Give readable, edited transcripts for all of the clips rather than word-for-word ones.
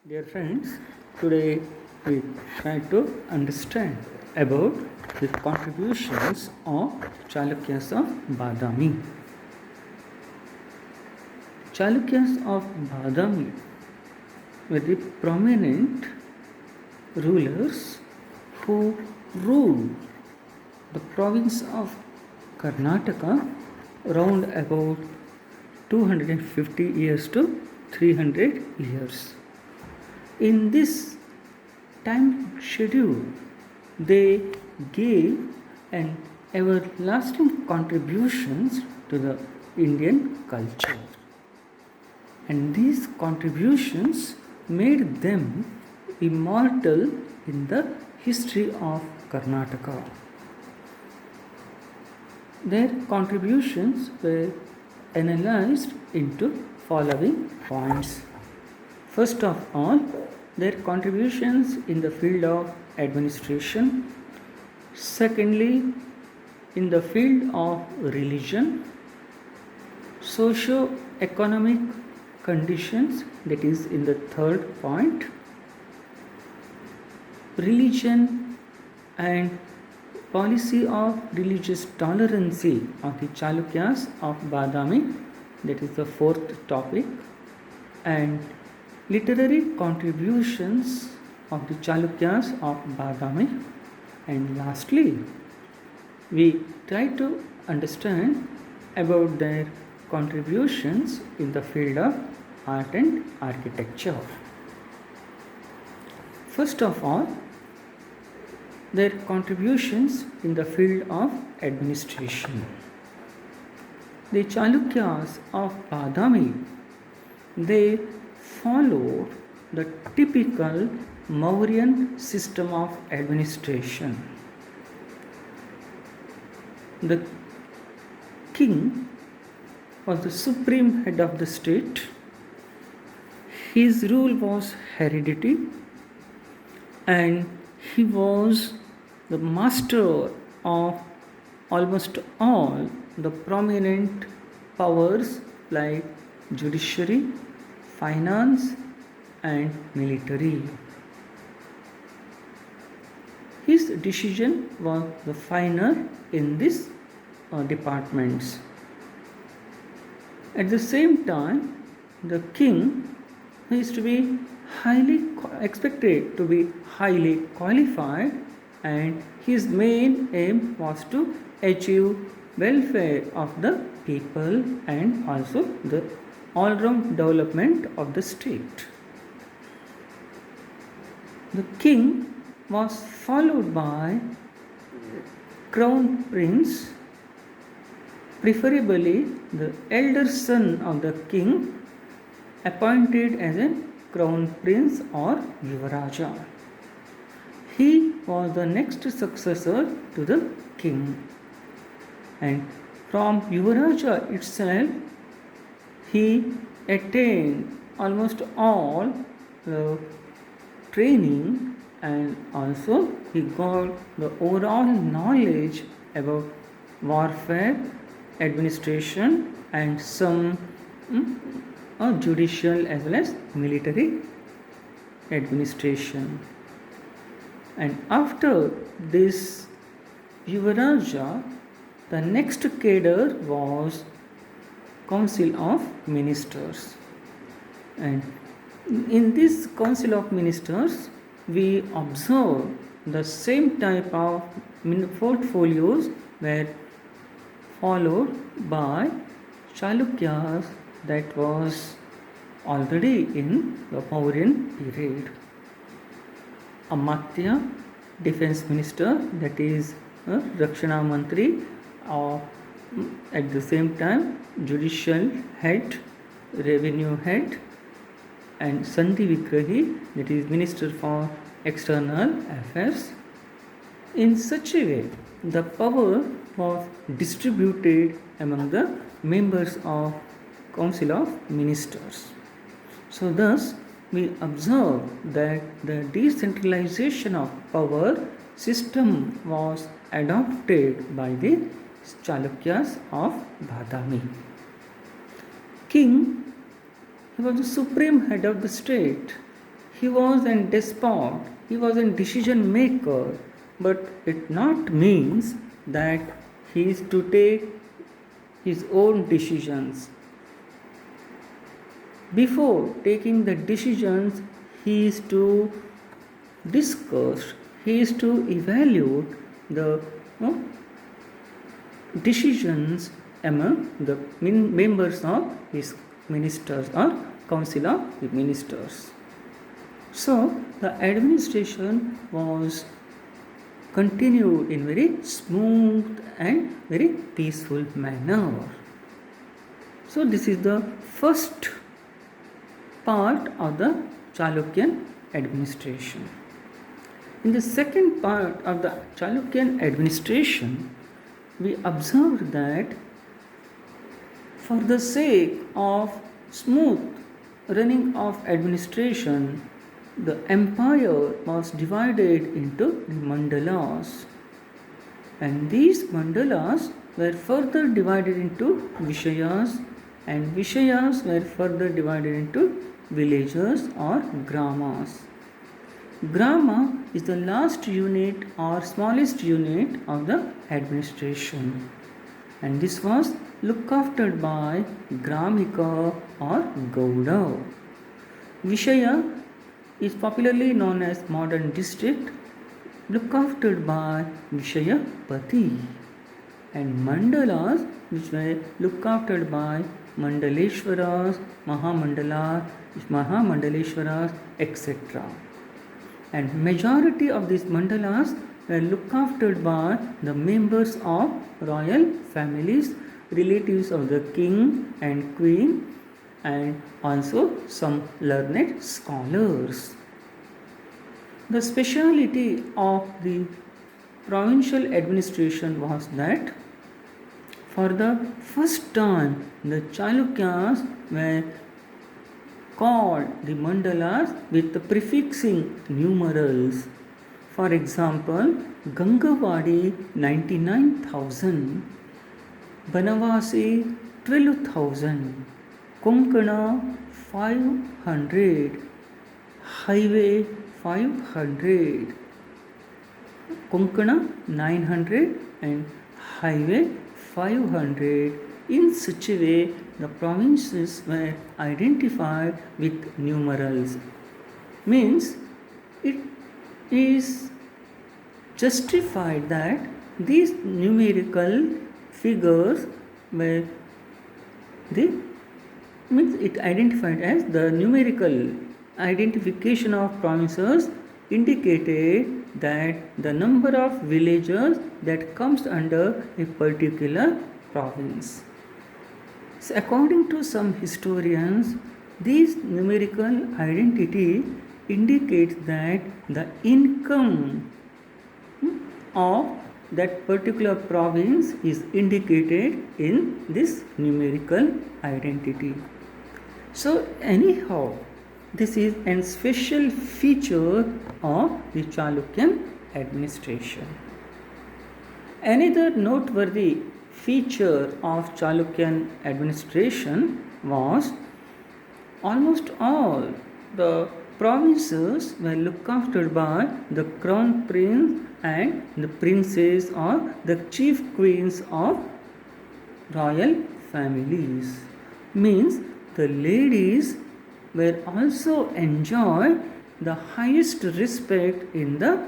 Dear friends, today we try to understand about the contributions of Chalukyas of Badami. Chalukyas of Badami were the prominent rulers who ruled the province of Karnataka around about 250 years to 300 years. In this time schedule, they gave an everlasting contributions to the Indian culture. And these contributions made them immortal in the history of Karnataka. Their contributions were analyzed into following points. First of all, their contributions in the field of administration. Secondly, in the field of religion, socio-economic conditions, that is in the third point, religion and policy of religious tolerance of the Chalukyas of Badami, that is the fourth topic, and literary contributions of the Chalukyas of Badami, and lastly, we try to understand about their contributions in the field of art and architecture. First of all, their contributions in the field of administration. The Chalukyas of Badami, they followed the typical Mauryan system of administration. The king was the supreme head of the state. His rule was hereditary, and he was the master of almost all the prominent powers like judiciary, finance, and military. His decision was the final in these departments. At the same time, the king is to be expected to be highly qualified, and his main aim was to achieve welfare of the people and also the all-round development of the state. The king was followed by crown prince, preferably the elder son of the king, appointed as a crown prince or Yuvaraja. He was the next successor to the king, and from Yuvaraja itself he attained almost all the training, and also he got the overall knowledge about warfare, administration, and some judicial as well as military administration. And after this Yuvaraja, the next cadre was Council of Ministers. And in this Council of Ministers, we observe the same type of portfolios were followed by Chalukyas that was already in the Mauryan period. Amatya, defense minister, that is Rakshana Mantri, at the same time judicial head, revenue head, and Sandhi Vigrahi, that is minister for external affairs. In such a way, the power was distributed among the members of Council of Ministers. So thus we observe that the decentralization of power system was adopted by the Chalukyas of Badami. King, he was the supreme head of the state. he was a despot, he was a decision maker, but it not means that he is to take his own decisions. Before taking the decisions, he is to discuss, he is to evaluate the decisions among the members of his ministers or council of ministers. So the administration was continued in very smooth and very peaceful manner. So this is the first part of the Chalukyan administration. In the second part of the Chalukyan administration, we observed that for the sake of smooth running of administration, the empire was divided into the mandalas, and these mandalas were further divided into vishayas, and vishayas were further divided into villages or gramas. Grama is the last unit or smallest unit of the administration, and this was looked after by Gramika or Gauda. Vishaya is popularly known as modern district, looked after by Vishayapati, and mandalas which were looked after by Mandaleshwaras, Mahamandaleshwaras, etc. And majority of these mandalas were looked after by the members of royal families, relatives of the king and queen, and also some learned scholars. The speciality of the provincial administration was that for the first time the Chalukyas were called the mandalas with the prefixing numerals. For example, Gangavadi 99,000, Banavasi 12,000, Konkana 500, Highway 500, Konkana 900 and Highway 500. In such a way, the provinces were identified with numerals. Means it is justified that these numerical figures were it identified as the numerical identification of provinces indicated that the number of villages that comes under a particular province. So according to some historians, this numerical identity indicates that the income of that particular province is indicated in this numerical identity. So anyhow, this is a special feature of the Chalukyan administration. Another noteworthy feature of Chalukyan administration was almost all the provinces were looked after by the crown prince and the princess or the chief queens of royal families. Means the ladies were also enjoyed the highest respect in the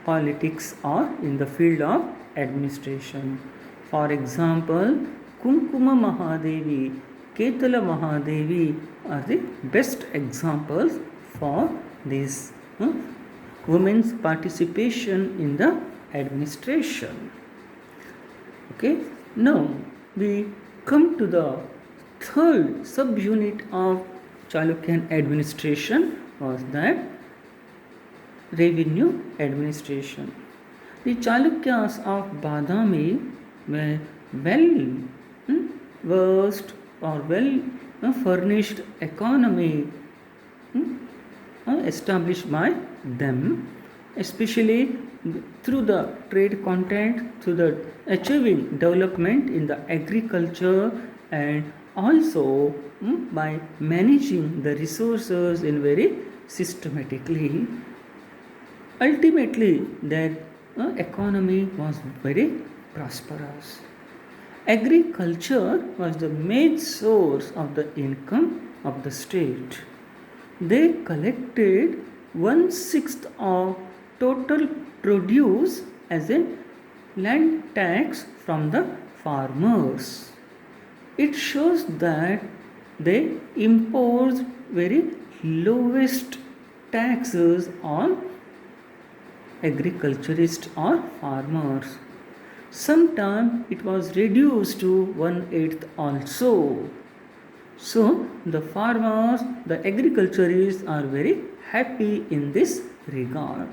politics or in the field of administration. For example, Kunkuma Mahadevi, Ketala Mahadevi are the best examples for this women's participation in the administration. Okay, now we come to the third subunit of Chalukyan administration was that revenue administration. The Chalukyas of Badami were well versed or well furnished economy established by them, especially through the trade content, through the achieving development in the agriculture and also by managing the resources in very systematically. Ultimately, their economy was very prosperous. Agriculture was the main source of the income of the state. They collected one sixth of total produce as a land tax from the farmers. It shows that they imposed very lowest taxes on agriculturists or farmers. Sometimes it was reduced to 1/8 also. So the farmers, the agriculturists are very happy in this regard.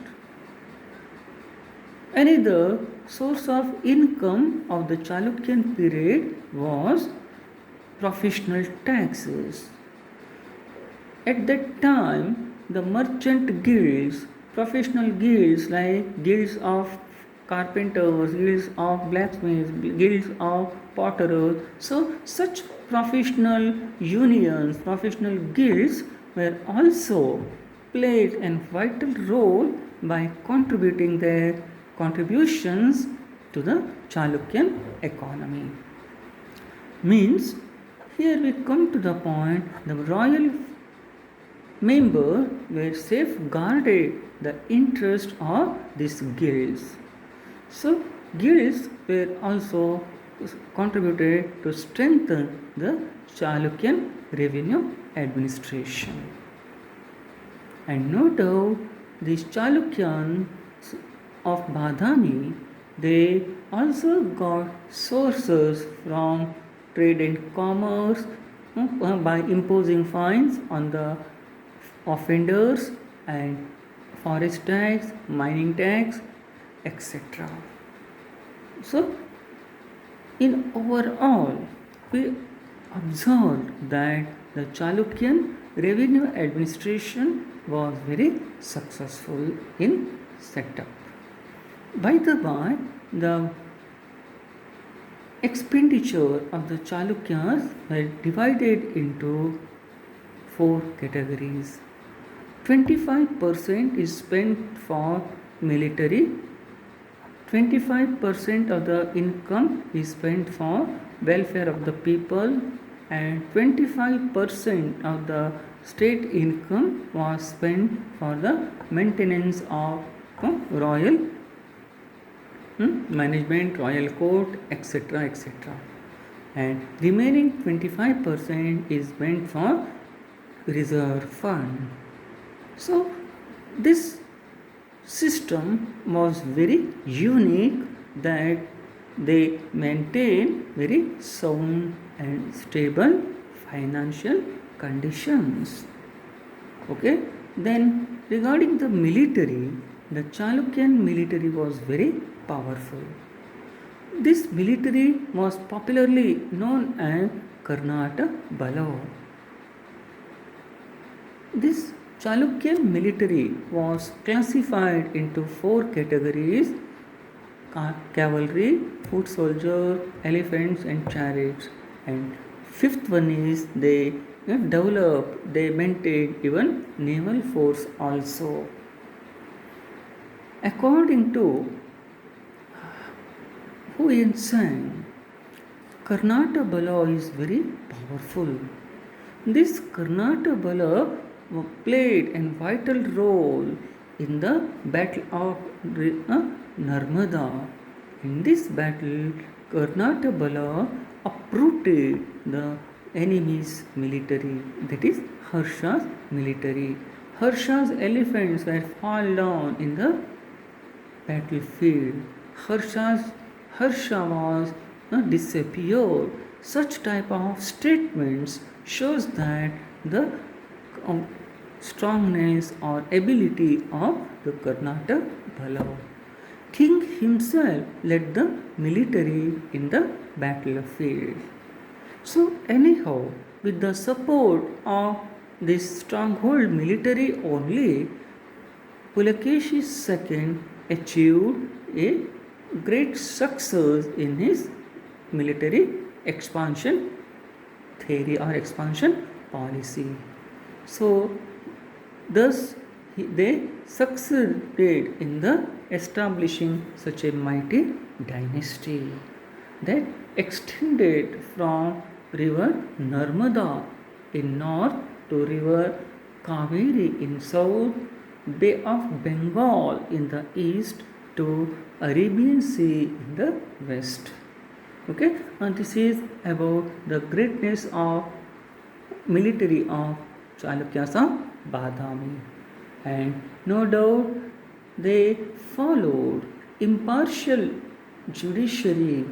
Another source of income of the Chalukyan period was professional taxes. At that time, the merchant guilds, professional guilds like guilds of carpenters, guilds of blacksmiths, guilds of potterers, so such professional unions, professional guilds were also played a vital role by contributing their contributions to the Chalukyan economy. Means, here we come to the point the royal members were safeguarded the interest of these guilds. So guilds were also contributed to strengthen the Chalukyan revenue administration. And no doubt these Chalukyans of Badami, they also got sources from trade and commerce by imposing fines on the offenders and forest tax, mining tax, etc. So, in overall, we observed that the Chalukyan revenue administration was very successful in setup. By the by, the expenditure of the Chalukyas were divided into 4 categories. 25% is spent for military, 25% of the income is spent for welfare of the people, and 25% of the state income was spent for the maintenance of royal management, royal court, etc. etc. And remaining 25% is meant for reserve fund. So this system was very unique that they maintain very sound and stable financial conditions. Okay, then regarding the military, the Chalukyan military was very powerful. This military was popularly known as Karnata Bala. This Chalukyan military was classified into 4 categories: cavalry, foot soldier, elephants and chariots. And 5th one is they developed, they maintained even naval force also. According to Huyen Tsang, Karnata Bala is very powerful. This Karnata Bala played a vital role in the Battle of Narmada. In this battle, Karnata Bala uprooted the enemy's military, that is Harsha's military. Harsha's elephants were fall down in the battlefield. Harsha was disappeared. Such type of statements shows that the strongness or ability of the Karnata Bala. King himself led the military in the battlefield. So anyhow, with the support of this stronghold military only, Pulakeshi II achieved a great success in his military expansion theory or expansion policy. So, thus they succeeded in the establishing such a mighty dynasty that extended from river Narmada in north to river Kaveri in south, Bay of Bengal in the east to Arabian Sea in the west. Okay, and this is about the greatness of military of Chalukyas of Badami. And no doubt they followed impartial judiciary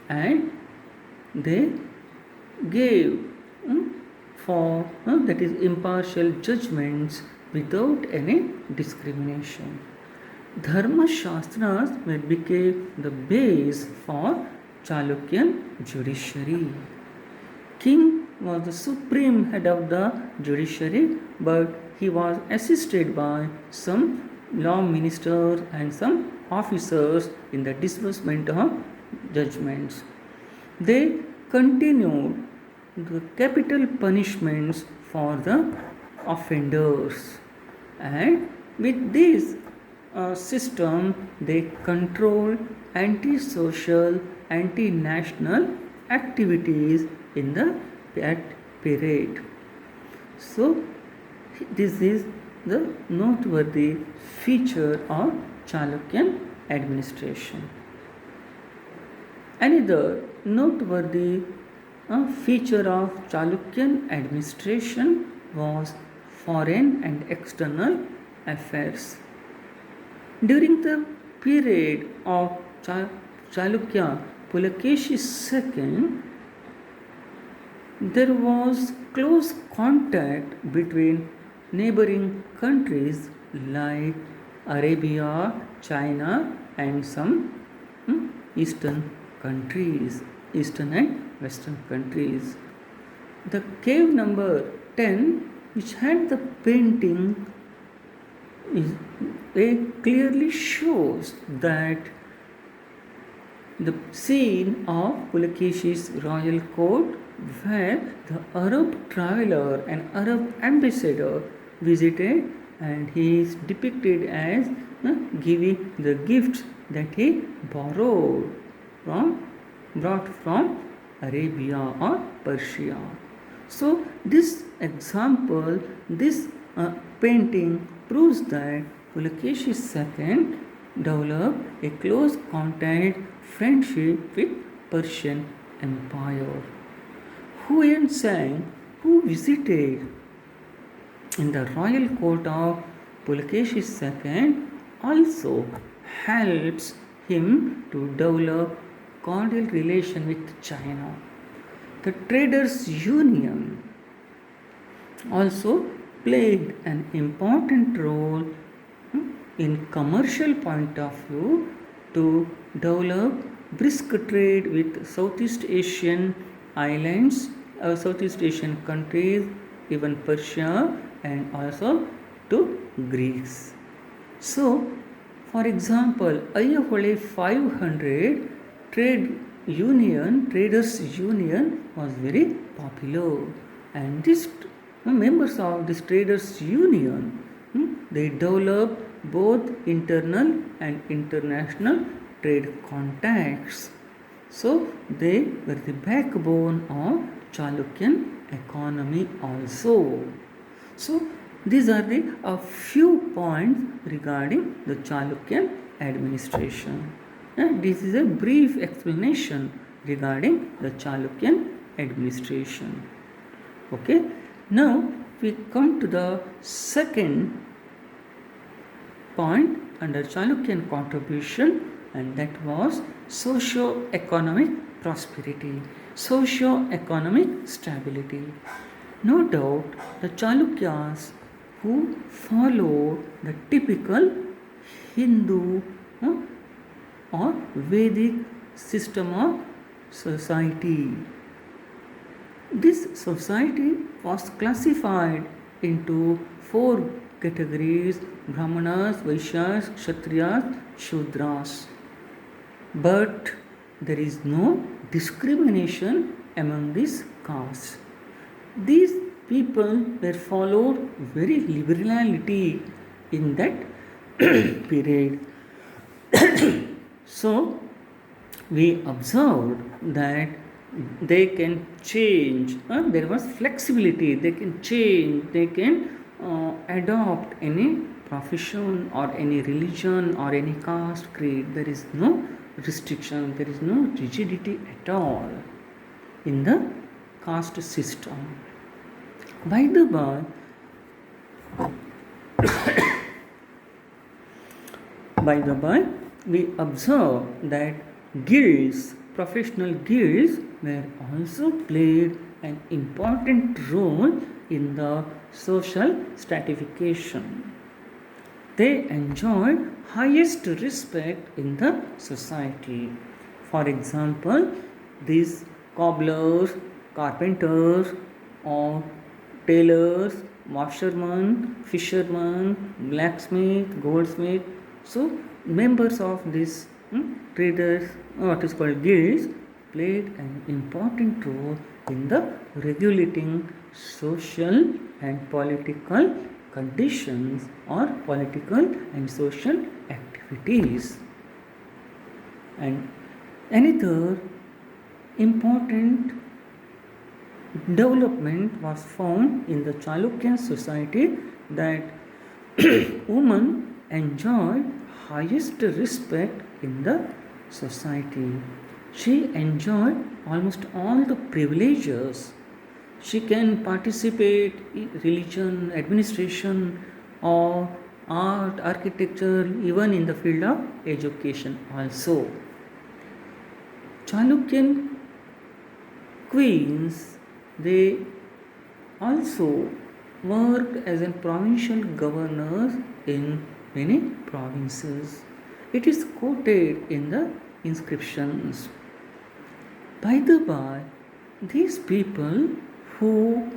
and they gave for that is impartial judgments without any discrimination. Dharma Shastras became the base for Chalukyan judiciary. King was the supreme head of the judiciary, but he was assisted by some law ministers and some officers in the disbursement of judgments. They continued the capital punishments for the offenders, and with this system they controlled anti-social, anti-national activities in the period. So this is the noteworthy feature of Chalukyan administration. Another noteworthy feature of Chalukyan administration was foreign and external affairs. During the period of Chalukya Pulakeshi II, there was close contact between neighboring countries like Arabia, China, and some eastern countries, eastern and western countries. The cave number 10, which had the painting, clearly shows that the scene of Pulakeshi's royal court, where the Arab traveler and Arab ambassador visited, and he is depicted as giving the gifts that he brought from Arabia or Persia. So this example, this painting proves that Pulakeshi II developed a close contact friendship with Persian Empire. Huyen Tsang, who visited in the royal court of Pulakeshi II, also helps him to develop cordial relation with China. The Traders Union also played an important role in commercial point of view to develop brisk trade with Southeast Asian islands, Southeast Asian countries, even Persia, and also to Greece. So, for example, Ayavale 500 Traders Union was very popular, and these members of this Traders Union, they developed both internal and international trade contacts. So they were the backbone of Chalukyan economy also. So these are a few points regarding the Chalukyan administration. And this is a brief explanation regarding the Chalukyan administration. Okay. Now we come to the second point under Chalukyan contribution, and that was socio-economic prosperity, socio-economic stability. No doubt the Chalukyas, who followed the typical Hindu or Vedic system of society. This society was classified into 4 categories: Brahmanas, Vaishyas, Kshatriyas, Shudras. But there is no discrimination among these castes. These people were followed very liberality in that period. So we observed that they can change, there was flexibility, they can change, they can adopt any profession or any religion or any caste creed. There is no restriction, there is no rigidity at all in the caste system. By the by, we observe that guilds, professional guilds, were also played an important role in the social stratification. They enjoyed highest respect in the society. For example, these cobblers, carpenters, or tailors, washermen, fishermen, blacksmith, goldsmith. So, members of these traders, what is called guilds, played an important role in the regulating social and political conditions or political and social activities. And another important development was found in the Chalukyan society, that women enjoyed highest respect in the society. She enjoyed almost all the privileges. She can participate in religion, administration, or art, architecture, even in the field of education also. Chalukyan queens, they also worked as a provincial governors in many provinces. It is quoted in the inscriptions. By the by, these people who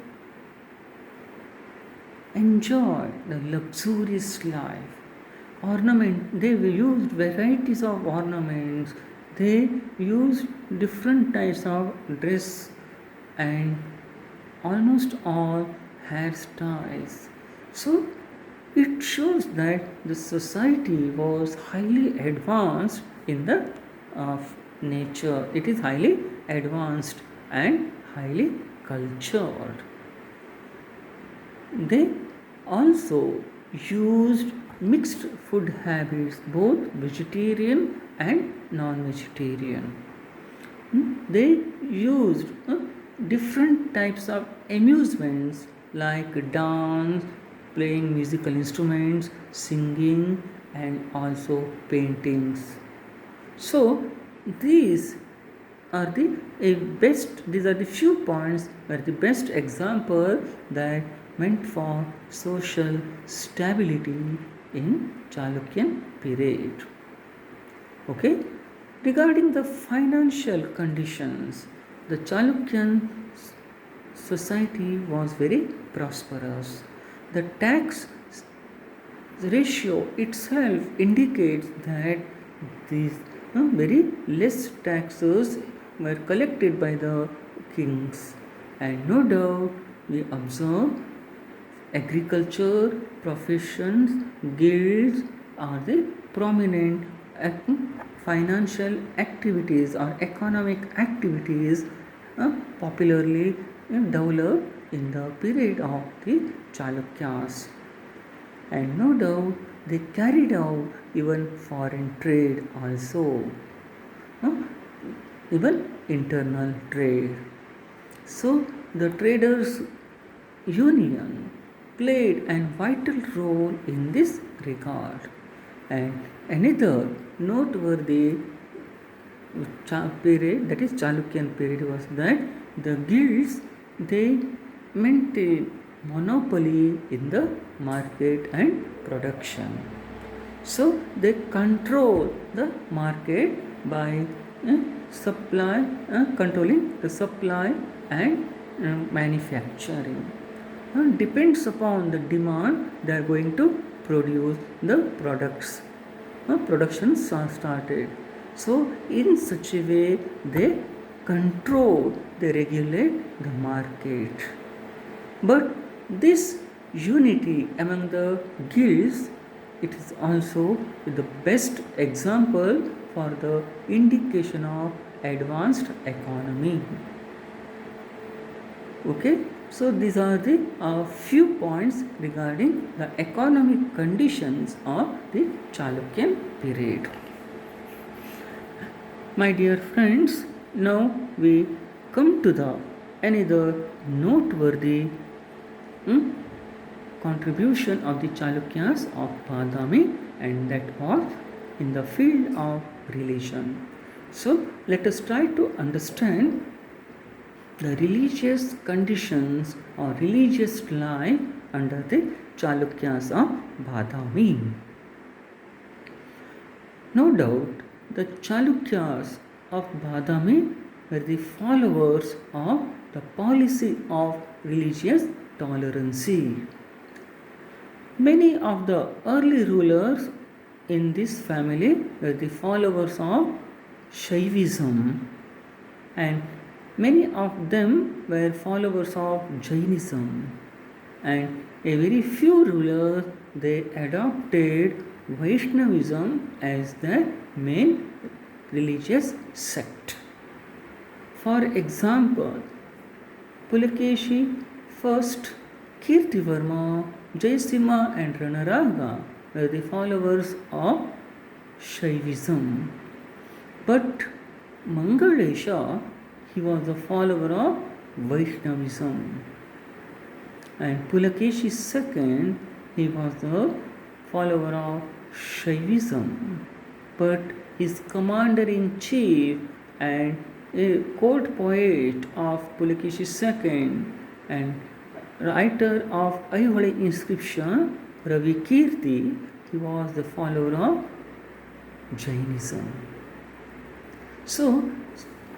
enjoy the luxurious life, they used varieties of ornaments, they used different types of dress and almost all hairstyles. So it shows that the society was highly advanced in the nature. It is highly advanced and highly cultured. They also used mixed food habits, both vegetarian and non-vegetarian. They used different types of amusements like dance, playing musical instruments, singing, and also paintings. So these are the few points were the best example that meant for social stability in Chalukyan period. Okay, regarding the financial conditions, the Chalukyan society was very prosperous. The tax ratio itself indicates that these very less taxes were collected by the kings, and no doubt we observe agriculture, professions, guilds are the prominent financial activities or economic activities popularly developed in the period of the Chalukyas. And no doubt they carried out even foreign trade also, even internal trade. So the traders union played a vital role in this regard. And another noteworthy period, that is Chalukyan period, was that the guilds, they maintained monopoly in the market and production. So they control the market by controlling the supply and manufacturing. Depends upon the demand, they are going to produce the products. Productions are started. So in such a way they control they regulate the market. But this unity among the guilds, it is also the best example for the indication of advanced economy. Okay, so these are the few points regarding the economic conditions of the Chalukyan period. My dear friends, now we come to the another noteworthy contribution of the Chalukyas of Badami, and that was in the field of religion. So let us try to understand the religious conditions or religious life under the Chalukyas of Badami. No doubt, the Chalukyas of Badami were the followers of the policy of religious tolerancy. Many of the early rulers in this family were the followers of Shaivism, and many of them were followers of Jainism, and a very few rulers they adopted Vaishnavism as their main religious sect. For example, Pulakeshi, first Kirtivarma, Jayasimha and Ranaraga were the followers of Shaivism. But Mangalesha, he was a follower of Vaishnavism. And Pulakeshi II, he was a follower of Shaivism. But his commander-in-chief and a court poet of Pulakeshi II and writer of Aihole inscription, Ravi Kirti, he was the follower of Jainism. So,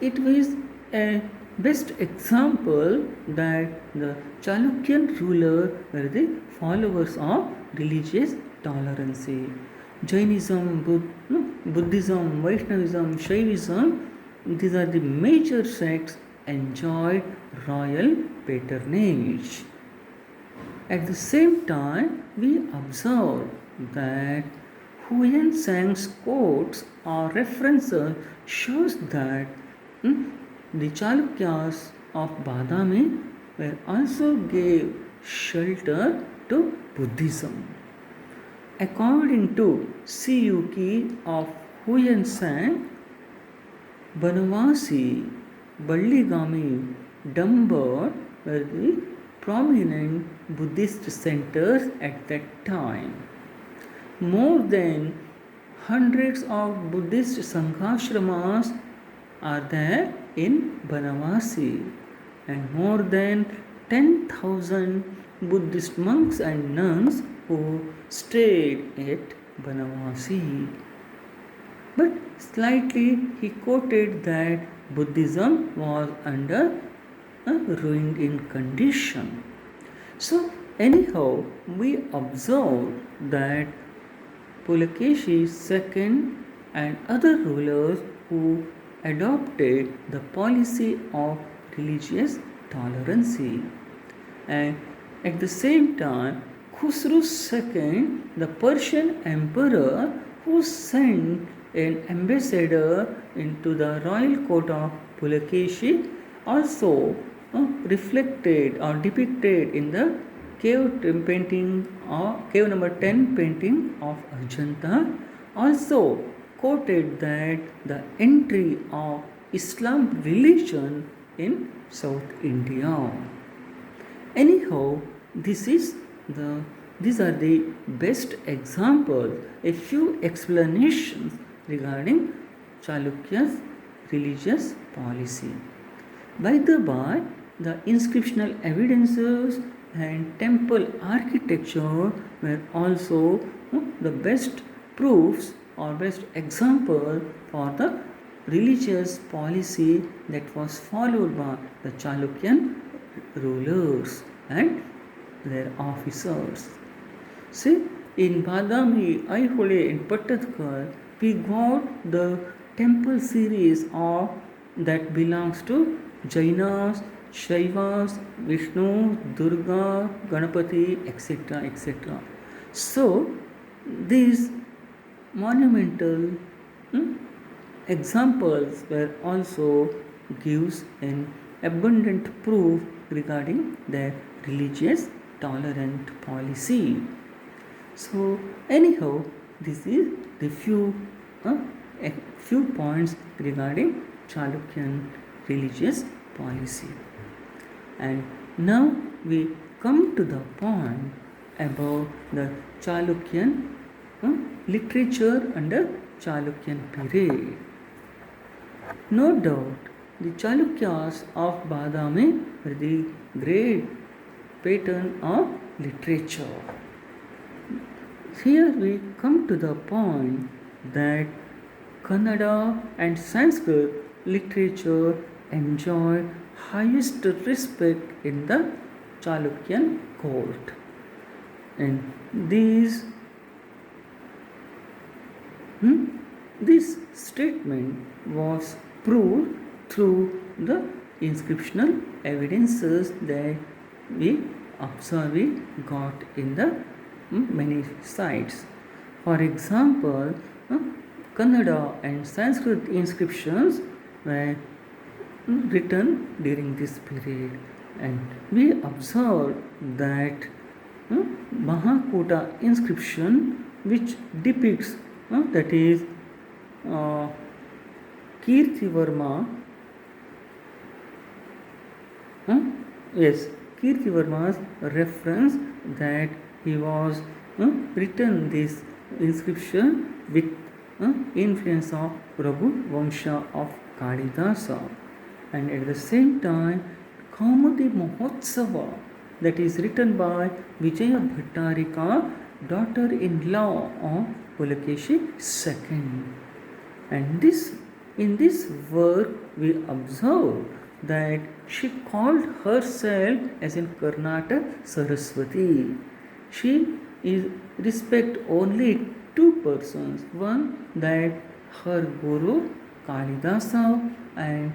it was a best example that the Chalukyan ruler were the followers of religious tolerancy. Jainism, Buddhism, Vaishnavism, Shaivism, these are the major sects enjoyed royal patronage. At the same time, we observe that Huyen Tsang's quotes or references shows that the Chalukyas of Badami were also gave shelter to Buddhism. According to Siyuki of Huyen Tsang, Banavasi, Balligami, Dambar were the prominent Buddhist centers at that time. More than hundreds of Buddhist Sanghashramas are there in Banavasi, and more than 10,000 Buddhist monks and nuns who stayed at Banavasi. But slightly he quoted that Buddhism was under a ruined in condition. So anyhow, we observe that Pulakeshi II and other rulers who adopted the policy of religious tolerancy, and at the same time Khusru II, the Persian emperor, who sent an ambassador into the royal court of Pulakeshi, also reflected or depicted in the cave painting or cave number 10 painting of Ajanta, also quoted that the entry of Islam religion in South India. Anyhow, these are the best examples, a few explanations regarding Chalukya's religious policy. By the by, the inscriptional evidences and temple architecture were also the best proofs or best example for the religious policy that was followed by the Chalukyan rulers and their officers. See, in Badami, Aihole and Pattatkar, we got the temple series of that belongs to Jainas, Shaivas, Vishnu, Durga, Ganapati, etc. etc. So, these monumental examples were also gives an abundant proof regarding their religious tolerant policy. So anyhow, this is the a few points regarding Chalukyan religious policy. And now we come to the point about the Chalukyan literature under Chalukyan period. No doubt, the Chalukyas of Badami were the great patron of literature. Here we come to the point that Kannada and Sanskrit literature enjoy highest respect in the Chalukyan court. And this statement was proved through the inscriptional evidences that we got in the many sites. For example, Kannada and Sanskrit inscriptions were written during this period, and we observed that Mahakuta inscription, which depicts that is Kirtivarma, Kirtivarma's reference that he was written this inscription with influence of Raghu Vamsha of Kalidasa, and at the same time Kaumudi Mahotsava, that is written by Vijaya Bhattarika, daughter-in-law of Pulakeshi II. And in this work we observe that she called herself as in Karnataka Saraswati. She is respect only two persons. One, that her Guru Kalidasa and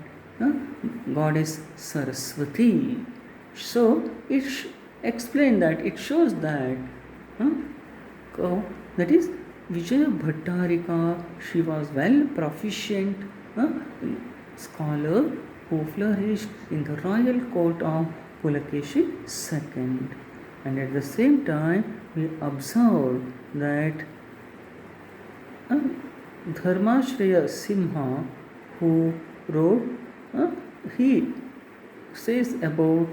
goddess Saraswati. So it explains that it shows that that is Vijaya Bhattarika, she was well proficient scholar who flourished in the royal court of Pulakeshi II. And at the same time, we observe that Dharmashraya Simha, who wrote, he says about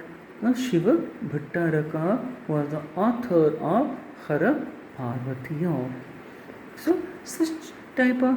Shiva Bhattaraka was the author of Hara Parvatiya. So, such type of